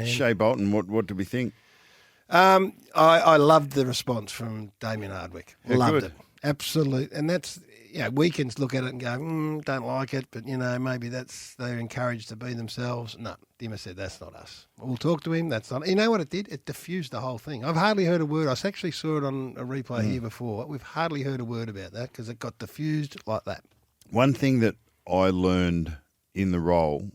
man. Shai Bolton, what do we think? I loved the response from Damien Hardwick. Yeah, Loved good. it. Absolutely. And that's, we can look at it and go, don't like it, but, maybe they're encouraged to be themselves. No, Dimmer said, that's not us. We'll talk to him. That's not. You know what it did? It diffused the whole thing. I've hardly heard a word. I actually saw it on a replay here before. We've hardly heard a word about that because it got diffused like that. One thing that I learned in the role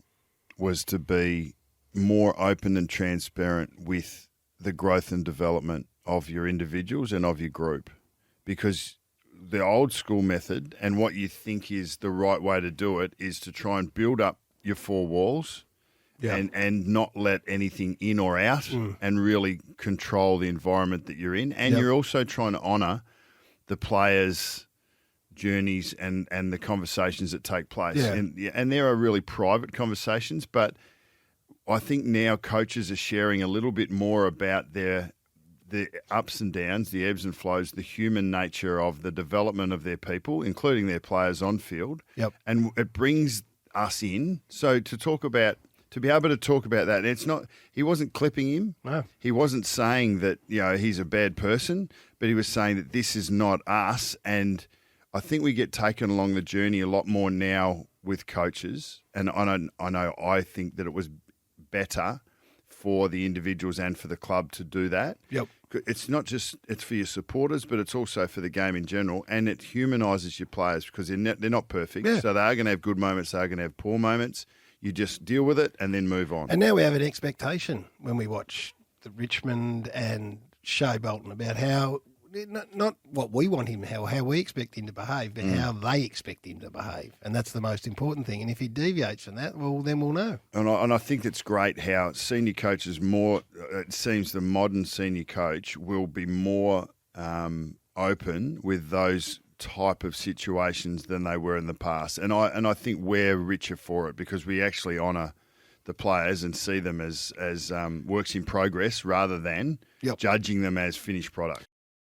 was to be more open and transparent with the growth and development of your individuals and of your group, because the old school method and what you think is the right way to do it is to try and build up your four walls and not let anything in or out and really control the environment that you're in. And you're also trying to honour the players' journeys and the conversations that take place. Yeah. And there are really private conversations, but I think now coaches are sharing a little bit more about the ups and downs, the ebbs and flows, the human nature of the development of their people, including their players on field. Yep. And it brings us in. So to be able to talk about that, it's not, he wasn't clipping him. No. He wasn't saying that, he's a bad person, but he was saying that this is not us. And I think we get taken along the journey a lot more now with coaches. And I think that it was better for the individuals and for the club to do that. Yep. It's not just, it's for your supporters, but it's also for the game in general. And it humanises your players because they're not perfect. Yeah. So they are going to have good moments, they are going to have poor moments. You just deal with it and then move on. And now we have an expectation when we watch the Richmond and Shai Bolton about how, not what we want him, how we expect him to behave, but how they expect him to behave. And that's the most important thing. And if he deviates from that, well, then we'll know. And I think it's great how senior coaches it seems the modern senior coach will be more open with those type of situations than they were in the past. And I think we're richer for it because we actually honour the players and see them as works in progress rather than judging them as finished product.